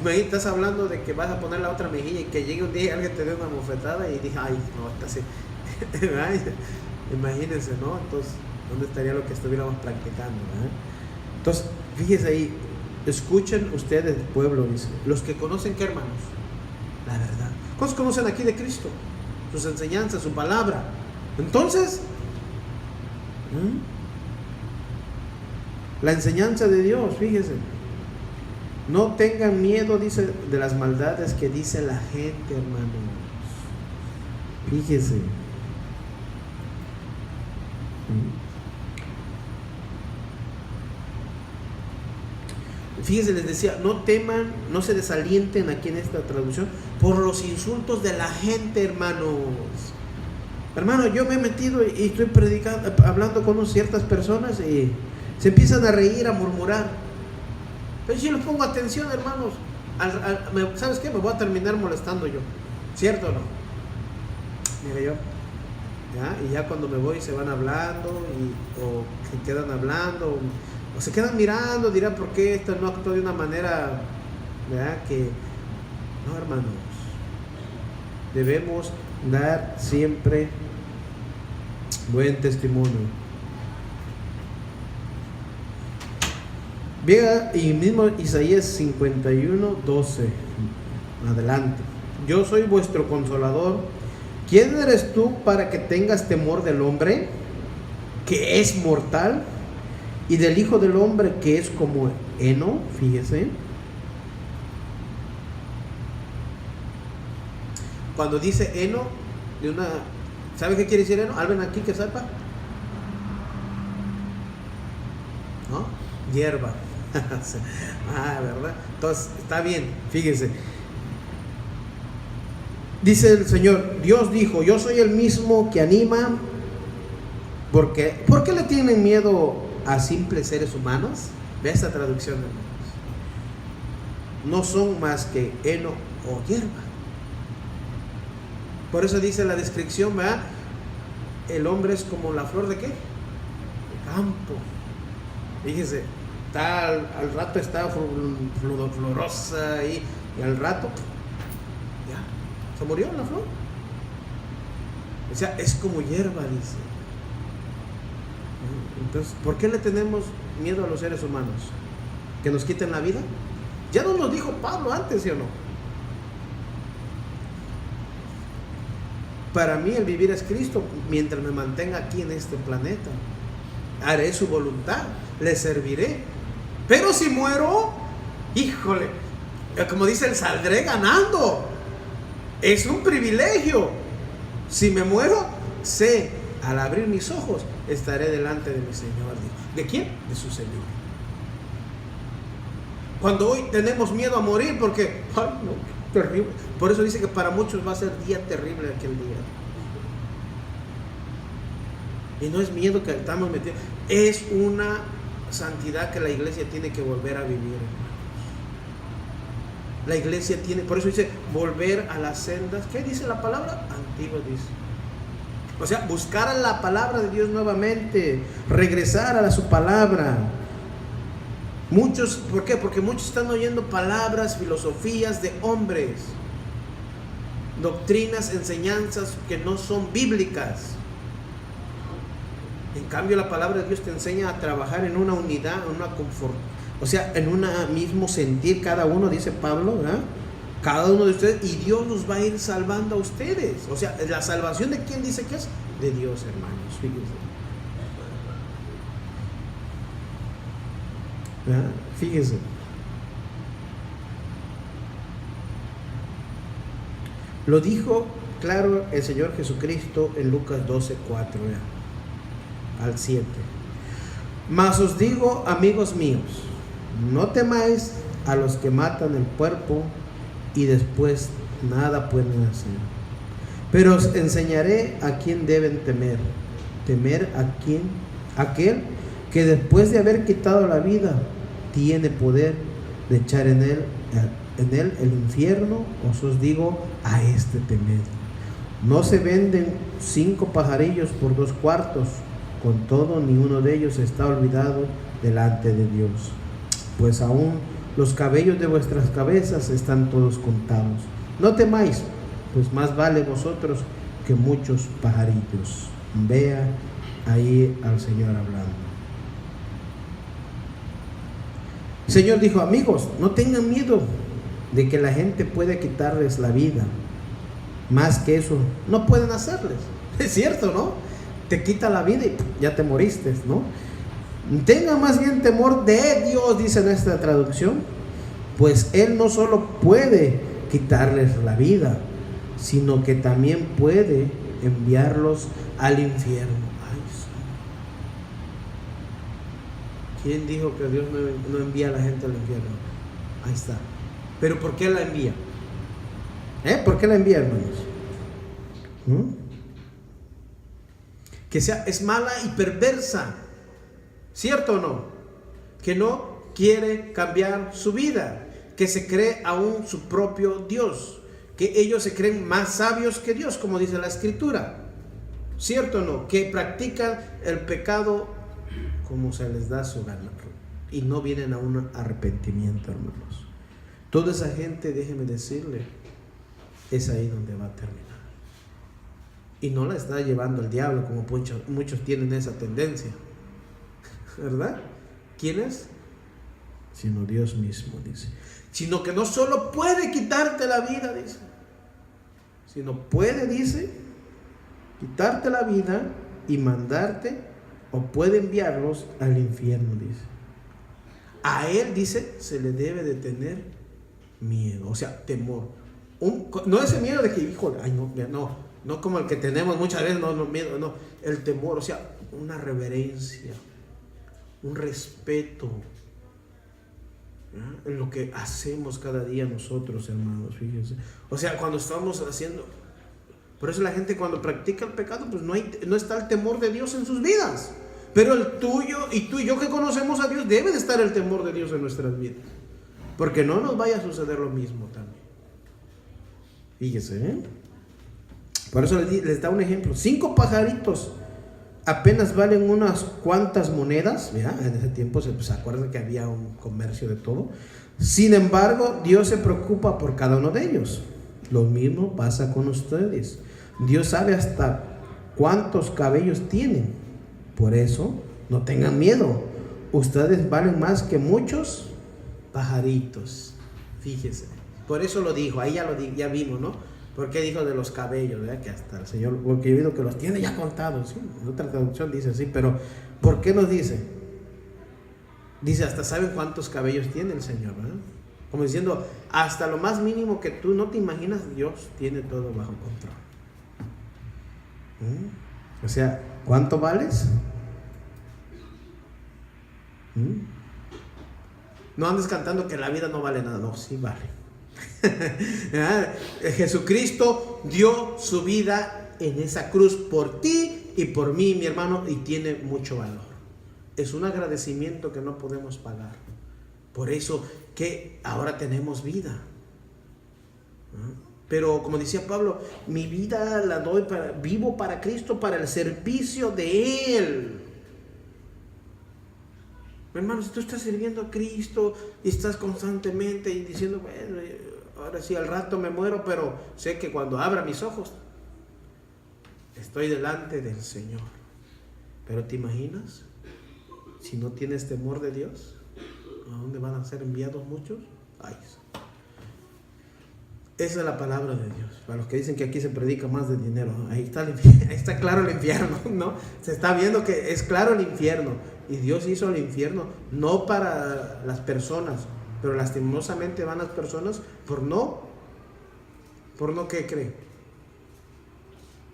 Estás hablando de que vas a poner la otra mejilla y que llegue un día y alguien te dé una bofetada y dije, ay, no, está así. Imagínense, ¿no? Entonces, ¿dónde estaría lo que estuviéramos practicando? Entonces, fíjense ahí, escuchen ustedes, pueblo, dice, los que conocen, ¿qué, hermanos? La verdad. ¿Cuántos conocen aquí de Cristo? Sus enseñanzas, su palabra. Entonces, la enseñanza de Dios, fíjense. No tengan miedo, dice, de las maldades que dice la gente, hermanos. Fíjese. Fíjense, les decía, no teman, no se desalienten aquí en esta traducción por los insultos de la gente, hermanos. Hermano, yo me he metido y estoy predicando, hablando con ciertas personas y se empiezan a reír, a murmurar. Pero si les pongo atención, hermanos, ¿sabes qué? Me voy a terminar molestando yo. ¿Cierto o no? Mire yo. ¿Ya? Y ya cuando me voy se van hablando o se quedan hablando o se quedan mirando, dirán por qué esto no actuó de una manera, ¿verdad? Que no, hermanos, debemos dar siempre buen testimonio. Vea, y mismo Isaías 51:12, adelante. Yo soy vuestro consolador. ¿Quién eres tú para que tengas temor del hombre, que es mortal, y del Hijo del Hombre, que es como heno? Fíjese. Cuando dice heno, ¿sabe qué quiere decir heno? ¿Alguien aquí que sepa? ¿No? Hierba. ¿Verdad? Entonces, está bien, fíjese. Dice el Señor, Dios dijo, yo soy el mismo que anima. ¿Por qué le tienen miedo a simples seres humanos? Ve esta traducción, hermanos. No son más que heno o hierba. Por eso dice la descripción, ¿verdad? El hombre es como la flor de ¿qué? De campo. Fíjese. Al rato está florosa y al rato ya se murió la flor. O sea, es como hierba, dice. Entonces, ¿por qué le tenemos miedo a los seres humanos? ¿Que nos quiten la vida? Ya nos lo dijo Pablo antes, ¿sí o no? Para mí el vivir es Cristo, mientras me mantenga aquí en este planeta. Haré su voluntad, le serviré. Pero si muero, híjole, como dice él, saldré ganando. Es un privilegio. Si me muero, sé, al abrir mis ojos, estaré delante de mi Señor. ¿De quién? De su Señor. Cuando hoy tenemos miedo a morir porque, ay no, terrible. Por eso dice que para muchos va a ser día terrible aquel día. Y no es miedo que estamos metiendo, es una santidad que la iglesia tiene que volver a vivir. La iglesia tiene, por eso dice, volver a las sendas. ¿Qué dice la palabra? Antigua dice. O sea, buscar a la palabra de Dios nuevamente, regresar a su palabra. Muchos, ¿por qué? Porque muchos están oyendo palabras, filosofías de hombres, doctrinas, enseñanzas que no son bíblicas. En cambio, la palabra de Dios te enseña a trabajar en una unidad, en una confort, o sea, en un mismo sentir cada uno, dice Pablo, ¿verdad? Cada uno de ustedes, y Dios los va a ir salvando a ustedes. O sea, la salvación ¿de quién dice que es? De Dios, hermanos, fíjense. ¿Verdad? Fíjense. Lo dijo claro el Señor Jesucristo en Lucas 12:4, al 7. Mas os digo, amigos míos, no temáis a los que matan el cuerpo y después nada pueden hacer. Pero os enseñaré a quién deben temer. Temer a aquel que después de haber quitado la vida tiene poder de echar en él el infierno. Os digo, a este temed. No se venden 5 pajarillos por 2 cuartos. Con todo, ni uno de ellos está olvidado delante de Dios. Pues aún los cabellos de vuestras cabezas están todos contados. No temáis, pues más vale vosotros que muchos pajarillos. Vea ahí al Señor hablando. El Señor dijo, amigos, no tengan miedo de que la gente pueda quitarles la vida. Más que eso, no pueden hacerles. Es cierto, ¿no? Te quita la vida y ya te moriste, ¿no? Tengan más bien temor de Dios, dice nuestra traducción, pues Él no solo puede quitarles la vida, sino que también puede enviarlos al infierno. Ay, ¿quién dijo que Dios no envía a la gente al infierno? Ahí está. Pero ¿por qué la envía? ¿Por qué la envía, hermanos? Que es mala y perversa, ¿cierto o no? Que no quiere cambiar su vida, que se cree aún su propio Dios, que ellos se creen más sabios que Dios, como dice la Escritura, ¿cierto o no? Que practican el pecado como se les da su gana y no vienen a un arrepentimiento, hermanos. Toda esa gente, déjeme decirle, es ahí donde va a terminar. Y no la está llevando el diablo, como muchos tienen esa tendencia, ¿verdad? ¿Quién es? Sino Dios mismo, dice. Sino que no solo puede quitarte la vida, dice, sino puede, dice, quitarte la vida y mandarte, o puede enviarlos al infierno, dice. A él, dice, se le debe de tener miedo, o sea, temor. No ese miedo de que, híjole, ay, no como el que tenemos muchas veces, no miedo, no, el temor, o sea, una reverencia, un respeto, ¿no? En lo que hacemos cada día nosotros, hermanos, fíjense. O sea, cuando estamos haciendo, por eso la gente cuando practica el pecado, pues no está el temor de Dios en sus vidas. Pero el tuyo y tú y yo que conocemos a Dios, debe de estar el temor de Dios en nuestras vidas, porque no nos vaya a suceder lo mismo también. Fíjese, por eso les da un ejemplo. 5 pajaritos apenas valen unas cuantas monedas, ¿ya? En ese tiempo se acuerdan que había un comercio de todo. Sin embargo, Dios se preocupa por cada uno de ellos. Lo mismo pasa con ustedes. Dios sabe hasta cuántos cabellos tienen. Por eso, no tengan miedo. Ustedes valen más que muchos pajaritos. Fíjese. Por eso lo dijo, ahí ya vimos, ¿no? Porque dijo de los cabellos, ¿verdad? Que hasta el Señor, porque yo he oído que los tiene ya contados, ¿sí? En otra traducción dice así, pero ¿por qué nos dice? Dice, hasta saben cuántos cabellos tiene el Señor, ¿verdad? Como diciendo, hasta lo más mínimo que tú no te imaginas, Dios tiene todo bajo control. O sea, ¿cuánto vales? No andes cantando que la vida no vale nada. No, sí vale. Jesucristo dio su vida en esa cruz por ti y por mí, mi hermano, y tiene mucho valor. Es un agradecimiento que no podemos pagar. Por eso que ahora tenemos vida. Pero como decía Pablo, mi vida la doy vivo para Cristo, para el servicio de Él. Hermano, si tú estás sirviendo a Cristo y estás constantemente y diciendo, bueno, ahora sí al rato me muero, pero sé que cuando abra mis ojos estoy delante del Señor. Pero ¿te imaginas? Si no tienes temor de Dios, ¿a dónde van a ser enviados muchos? Ay. Esa es la palabra de Dios. Para los que dicen que aquí se predica más de dinero, ahí está claro el infierno, ¿no? Se está viendo que es claro el infierno. Y Dios hizo el infierno no para las personas, pero lastimosamente van las personas por no ¿qué creen?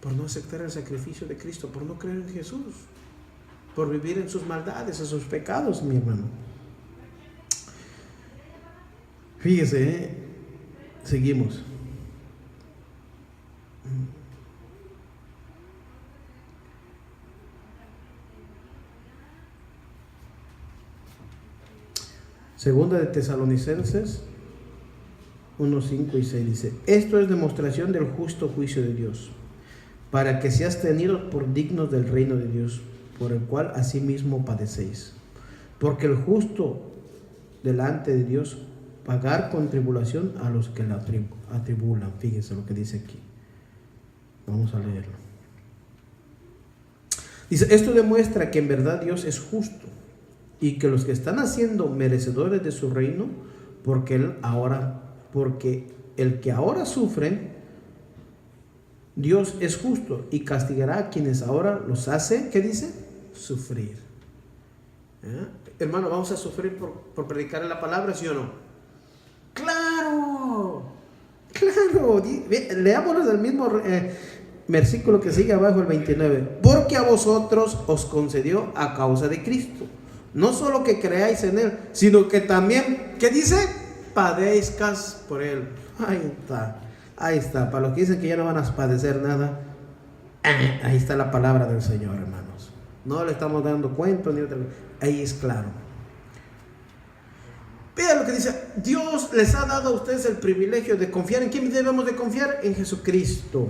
Por no aceptar el sacrificio de Cristo, por no creer en Jesús, por vivir en sus maldades, en sus pecados, mi hermano. Fíjese, seguimos. Segunda de Tesalonicenses 1, 5 y 6 dice: esto es demostración del justo juicio de Dios, para que seas tenidos por dignos del reino de Dios, por el cual asimismo padecéis. Porque el justo delante de Dios pagar con tribulación a los que la atribulan. Fíjense lo que dice aquí. Vamos a leerlo. Dice: esto demuestra que en verdad Dios es justo y que los que están haciendo merecedores de su reino, porque el que ahora sufren, Dios es justo y castigará a quienes ahora los hace, ¿qué dice? Sufrir. Hermano, ¿vamos a sufrir por predicar la palabra, sí o no? ¡Claro! ¡Claro! Leámoslo del mismo versículo que sigue abajo, el 29. Porque a vosotros os concedió a causa de Cristo, no solo que creáis en Él, sino que también, ¿qué dice? Padezcas por Él. Ahí está. Para los que dicen que ya no van a padecer nada, ahí está la palabra del Señor, hermanos. No le estamos dando cuento ni otra cosa. Ahí es claro. Vean lo que dice: Dios les ha dado a ustedes el privilegio de confiar. ¿En quién debemos de confiar? En Jesucristo.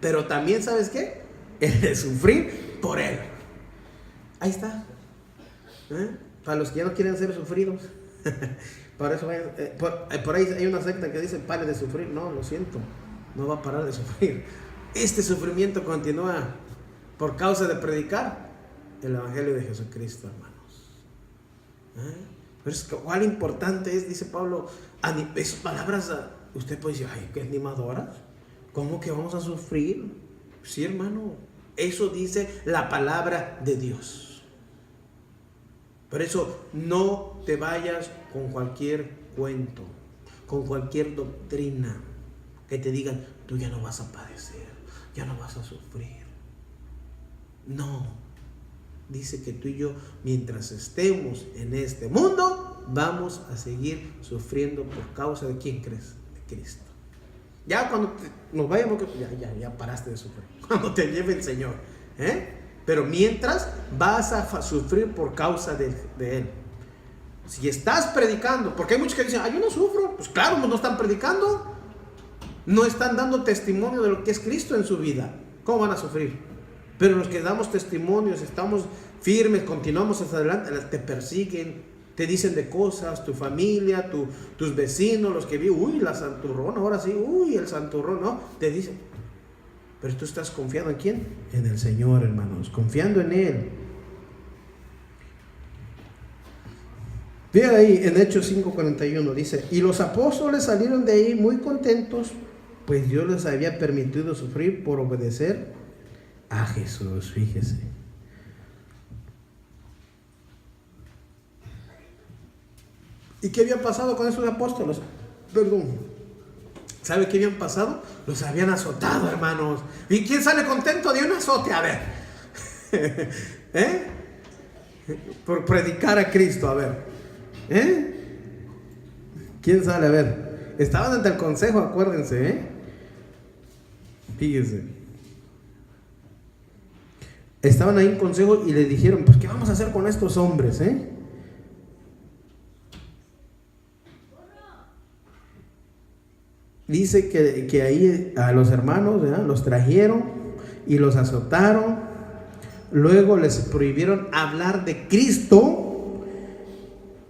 Pero también, ¿sabes qué? El de sufrir por Él. Ahí está. Para los que ya no quieren ser sufridos. Por ahí hay una secta que dice: pare de sufrir. No, lo siento, no va a parar de sufrir. Este sufrimiento continúa por causa de predicar el Evangelio de Jesucristo, hermanos. Pero es que cuál importante es, dice Pablo, esas palabras. Usted puede decir: ay, qué animadoras. ¿Cómo que vamos a sufrir? Sí, hermano, eso dice la palabra de Dios. Por eso no te vayas con cualquier cuento, con cualquier doctrina que te digan: tú ya no vas a padecer, ya no vas a sufrir. No, dice que tú y yo, mientras estemos en este mundo, vamos a seguir sufriendo por causa de ¿quién crees? De Cristo. Ya cuando nos vayamos, ya paraste de sufrir. Cuando te lleve el Señor, pero mientras vas a sufrir por causa de Él. Si estás predicando, porque hay muchos que dicen: yo no sufro. Pues claro, no están predicando, no están dando testimonio de lo que es Cristo en su vida. ¿Cómo van a sufrir? Pero los que damos testimonios, estamos firmes, continuamos hacia adelante, te persiguen, te dicen de cosas, tu familia, tus vecinos, los que viven: la santurrón, ahora sí, el santurrón, ¿no? Te dicen. Pero tú estás confiando en ¿quién? En el Señor, hermanos, confiando en Él. Fíjate ahí en Hechos 5:41 dice: y los apóstoles salieron de ahí muy contentos, pues Dios les había permitido sufrir por obedecer a Jesús. Fíjese. ¿Y qué había pasado con esos apóstoles? Perdón. ¿Sabe qué habían pasado? Los habían azotado, hermanos. ¿Y quién sale contento de un azote? A ver. Por predicar a Cristo, a ver. ¿Quién sale? A ver. Estaban ante el consejo, acuérdense, Fíjense. Estaban ahí en consejo y le dijeron: pues, ¿qué vamos a hacer con estos hombres, Dice que ahí a los hermanos, los trajeron y los azotaron. Luego les prohibieron hablar de Cristo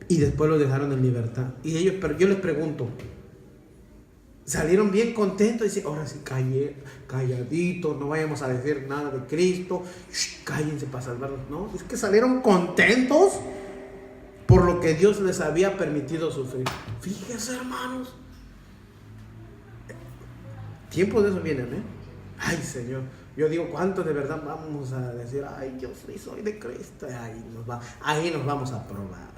y después los dejaron en libertad. Y ellos, pero yo les pregunto, salieron bien contentos y dicen: ahora sí, calladitos, no vayamos a decir nada de Cristo, cállense para salvarlos. No, es que salieron contentos por lo que Dios les había permitido sufrir. Fíjense, hermanos. Tiempos de eso vienen, Ay, Señor. Yo digo, ¿cuántos de verdad vamos a decir: ay, yo soy de Cristo? Ahí nos vamos a probar.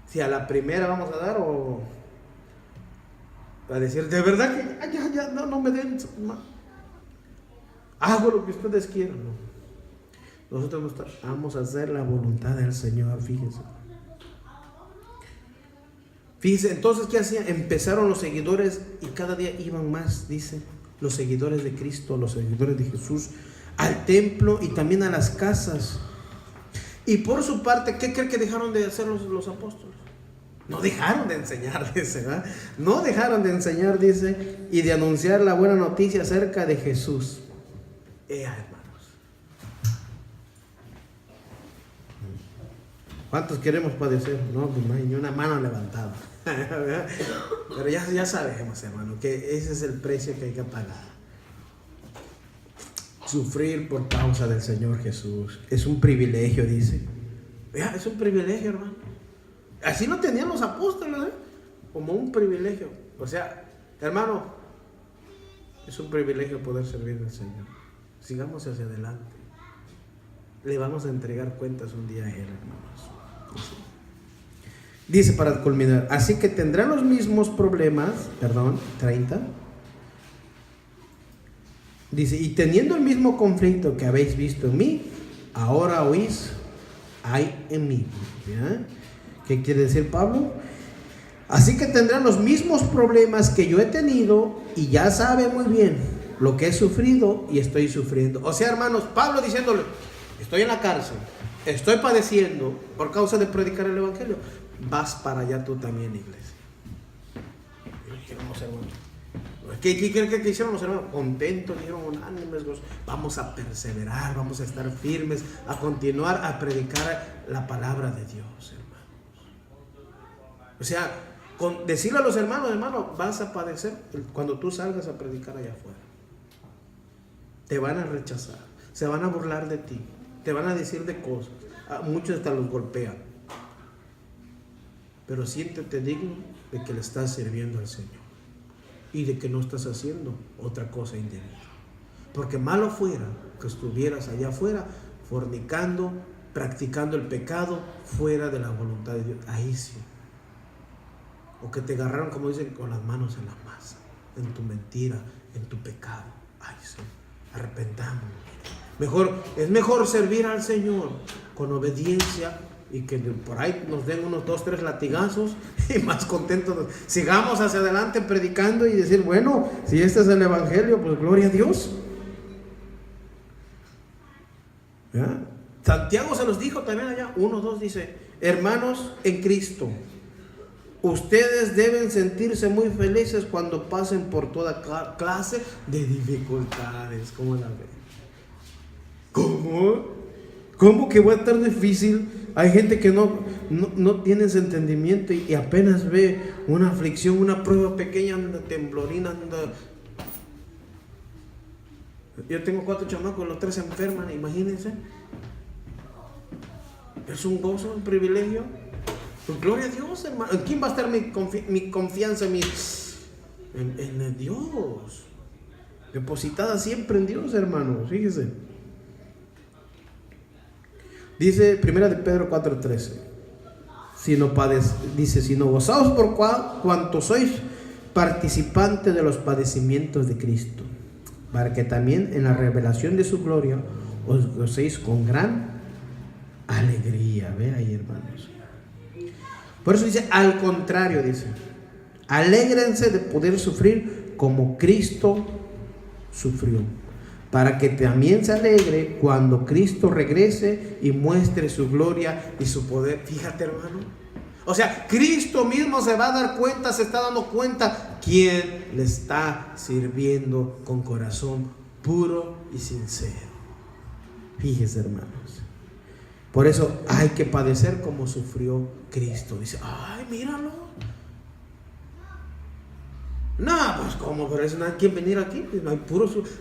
Si a la primera vamos a dar, o a decir, de verdad que ya, no me den, hago lo que ustedes quieran. No. Nosotros vamos a hacer la voluntad del Señor, fíjense. Fíjense, entonces, ¿qué hacían? Empezaron los seguidores y cada día iban más, dice, los seguidores de Cristo, los seguidores de Jesús, al templo y también a las casas. Y por su parte, ¿qué creen que dejaron de hacer los apóstoles? No dejaron de enseñar, dice, ¿verdad? No dejaron de enseñar, dice, y de anunciar la buena noticia acerca de Jesús. Hermanos. ¿Cuántos queremos padecer? No, pues no hay ni una mano levantada. Pero ya sabemos, hermano, que ese es el precio que hay que pagar. Sufrir por causa del Señor Jesús. Es un privilegio, dice. Es un privilegio, hermano. Así lo tenían los apóstoles, como un privilegio. O sea, hermano, es un privilegio poder servir al Señor. Sigamos hacia adelante. Le vamos a entregar cuentas un día a Él, hermanos. Dice para culminar: así que tendrán los mismos problemas, 30. Dice: y teniendo el mismo conflicto que habéis visto en mí, ahora oís, hay en mí. ¿Ya? ¿Qué quiere decir Pablo? Así que tendrán los mismos problemas que yo he tenido, y ya sabe muy bien lo que he sufrido y estoy sufriendo. O sea, hermanos, Pablo diciéndole: estoy en la cárcel, estoy padeciendo por causa de predicar el evangelio. Vas para allá tú también, iglesia. ¿Qué creen que hicieron los hermanos? Contentos, dijeron: unánimes, vamos a perseverar, vamos a estar firmes, a continuar a predicar la palabra de Dios, hermanos. O sea, decirle a los hermanos, vas a padecer cuando tú salgas a predicar allá afuera. Te van a rechazar, se van a burlar de ti, te van a decir de cosas, a muchos hasta los golpean. Pero siéntete digno de que le estás sirviendo al Señor y de que no estás haciendo otra cosa indebida. Porque malo fuera que estuvieras allá afuera fornicando, practicando el pecado fuera de la voluntad de Dios. Ahí sí. O que te agarraron, como dicen, con las manos en la masa, en tu mentira, en tu pecado. Ay, sí. Arrepentámonos. Es mejor servir al Señor con obediencia, y que por ahí nos den unos 2, 3 latigazos y más contentos sigamos hacia adelante predicando y decir: bueno, si este es el evangelio, pues gloria a Dios. ¿Ya? Santiago se los dijo también allá, 1:2 dice: hermanos en Cristo, ustedes deben sentirse muy felices cuando pasen por toda clase de dificultades. ¿Cómo la ven? ¿Cómo que va a estar difícil? Hay gente que no tiene ese entendimiento y apenas ve una aflicción, una prueba pequeña, anda temblorina, anda. Yo tengo 4 chamacos, los 3 se enferman, imagínense. Es un gozo, un privilegio. Pues gloria a Dios, hermano. ¿En quién va a estar mi confianza? En Dios. Depositada siempre en Dios, hermano. Fíjese. Dice 1 de Pedro 4:13. Dice, sino gozaos por cuanto sois participantes de los padecimientos de Cristo, para que también en la revelación de su gloria os gocéis con gran alegría. Ve ahí, hermanos. Por eso dice, al contrario, dice, alégrense de poder sufrir como Cristo sufrió, para que también se alegre cuando Cristo regrese y muestre su gloria y su poder. Fíjate, hermano. O sea, Cristo mismo se va a dar cuenta, se está dando cuenta quién le está sirviendo con corazón puro y sincero. Fíjese, hermanos. Por eso hay que padecer como sufrió Cristo. Dice, ay, míralo. No, pues como, pero eso no hay quien venir aquí. Pues no hay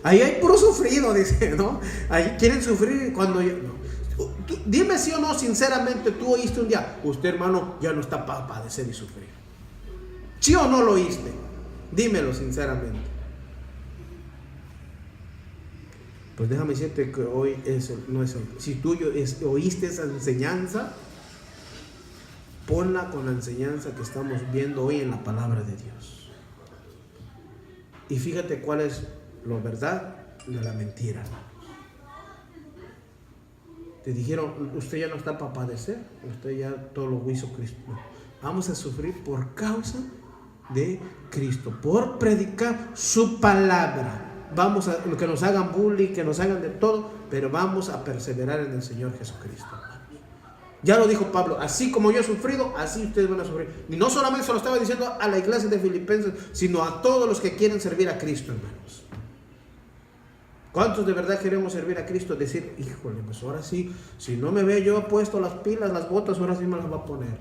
ahí hay puro sufrido, dice, ¿no? Ahí quieren sufrir cuando yo. No. Dime si o no, sinceramente, tú oíste un día, usted, hermano, ya no está para padecer y sufrir. ¿Sí o no lo oíste? Dímelo sinceramente. Pues déjame decirte que hoy no es el. Si tú oíste esa enseñanza, ponla con la enseñanza que estamos viendo hoy en la palabra de Dios. Y fíjate cuál es la verdad de la mentira. Te dijeron, usted ya no está para padecer, usted ya todo lo hizo Cristo. No. Vamos a sufrir por causa de Cristo, por predicar su palabra. Vamos a que nos hagan bullying, que nos hagan de todo, pero vamos a perseverar en el Señor Jesucristo. Ya lo dijo Pablo, así como yo he sufrido, así ustedes van a sufrir. Y no solamente se lo estaba diciendo a la iglesia de Filipenses, sino a todos los que quieren servir a Cristo, hermanos. ¿Cuántos de verdad queremos servir a Cristo? Decir, híjole, pues ahora sí, si no me ve yo puesto las pilas, las botas, ahora sí me las voy a poner.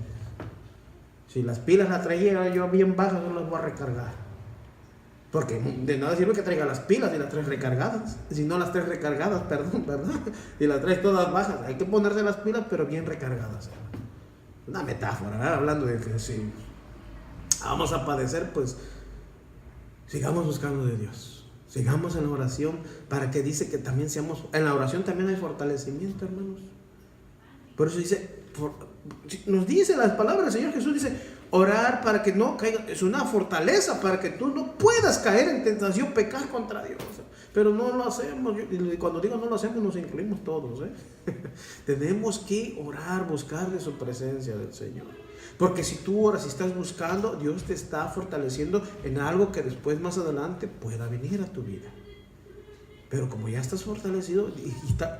Si las pilas las traía yo bien bajas, no las voy a recargar. Porque de nada sirve que traiga las pilas y las traes recargadas. Si no las traes recargadas, perdón, ¿verdad? Y las traes todas bajas. Hay que ponerse las pilas, pero bien recargadas. Una metáfora, ¿verdad? Hablando de que si vamos a padecer, pues sigamos buscando de Dios. Sigamos en la oración, para que dice que también seamos. En la oración también hay fortalecimiento, hermanos. Por eso dice, nos dice las palabras del Señor Jesús, dice, orar para que no caiga, es una fortaleza para que tú no puedas caer en tentación, pecar contra Dios. Pero no lo hacemos, y cuando digo no lo hacemos, nos incluimos todos, Tenemos que orar, buscar de su presencia del Señor. Porque si tú oras, si estás buscando, Dios te está fortaleciendo en algo que después, más adelante, pueda venir a tu vida. Pero como ya estás fortalecido,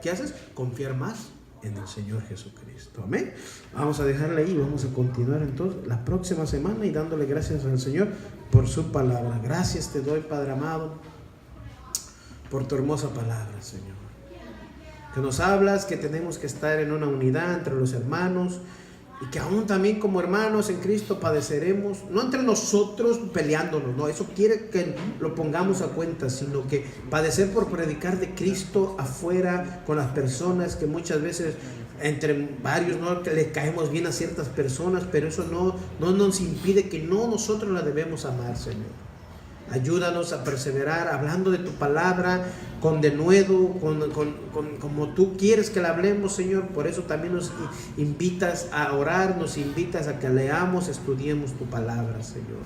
¿qué haces? Confiar más en el Señor Jesucristo. Amén. Vamos a dejarle ahí y vamos a continuar entonces la próxima semana y dándole gracias al Señor por su palabra. Gracias te doy, Padre amado, por tu hermosa palabra, Señor. Que nos hablas que tenemos que estar en una unidad entre los hermanos, y que aún también como hermanos en Cristo padeceremos, no entre nosotros peleándonos, no, eso quiere que lo pongamos a cuenta, sino que padecer por predicar de Cristo afuera con las personas, que muchas veces entre varios no le caemos bien a ciertas personas, pero eso no nos impide que no nosotros la debemos amar, Señor. Ayúdanos a perseverar hablando de tu palabra con denuedo, como tú quieres que la hablemos, Señor. Por eso también nos invitas a orar, nos invitas a que leamos, estudiemos tu palabra, Señor,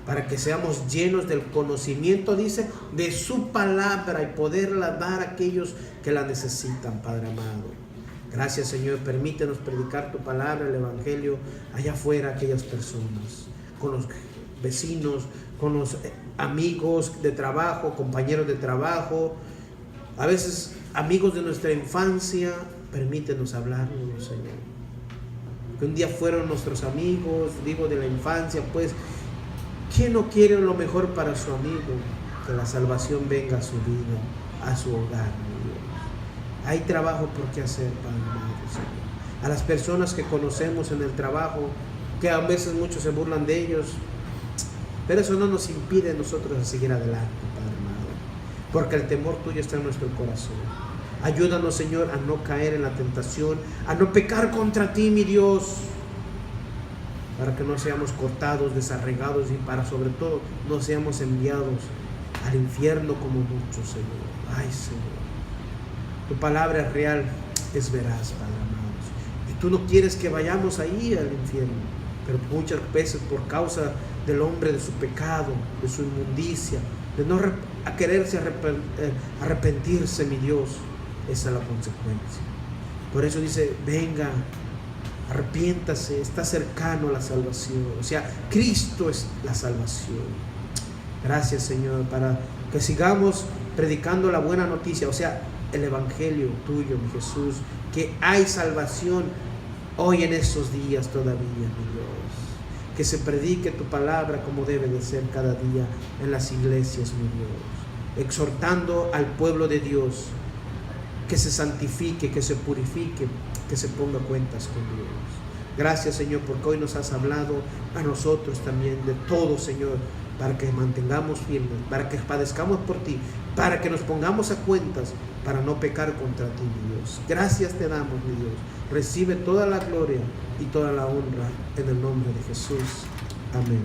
para que seamos llenos del conocimiento, dice, de su palabra y poderla dar a aquellos que la necesitan, Padre amado. Gracias, Señor. Permítenos predicar tu palabra, el evangelio, allá afuera, a aquellas personas, con los vecinos, con los amigos de trabajo, compañeros de trabajo, a veces amigos de nuestra infancia. Permítenos hablarnos, Señor, que un día fueron nuestros amigos, digo de la infancia, pues, ¿quién no quiere lo mejor para su amigo? Que la salvación venga a su vida, a su hogar, mi Dios. Hay trabajo por qué hacer, Padre amado, Señor. A las personas que conocemos en el trabajo, que a veces muchos se burlan de ellos, pero eso no nos impide a nosotros seguir adelante, Padre amado, porque el temor tuyo está en nuestro corazón. Ayúdanos, Señor, a no caer en la tentación, a no pecar contra ti, mi Dios, para que no seamos cortados, desarraigados y para sobre todo no seamos enviados al infierno como muchos, Señor. Ay, Señor, tu palabra es real, es veraz, Padre amados. Y tú no quieres que vayamos ahí al infierno, pero muchas veces por causa del hombre, de su pecado, de su inmundicia, de no quererse arrepentirse, mi Dios, esa es la consecuencia. Por eso dice, venga, arrepiéntase, está cercano a la salvación. O sea, Cristo es la salvación. Gracias, Señor, para que sigamos predicando la buena noticia, o sea, el evangelio tuyo, mi Jesús, que hay salvación hoy en estos días todavía, mi Dios. Que se predique tu palabra como debe de ser cada día en las iglesias, mi Dios. Exhortando al pueblo de Dios que se santifique, que se purifique, que se ponga cuentas con Dios. Gracias, Señor, porque hoy nos has hablado a nosotros también de todo, Señor, para que mantengamos firmes, para que padezcamos por ti, para que nos pongamos a cuentas, para no pecar contra ti, mi Dios. Gracias te damos, mi Dios. Recibe toda la gloria y toda la honra en el nombre de Jesús. Amén.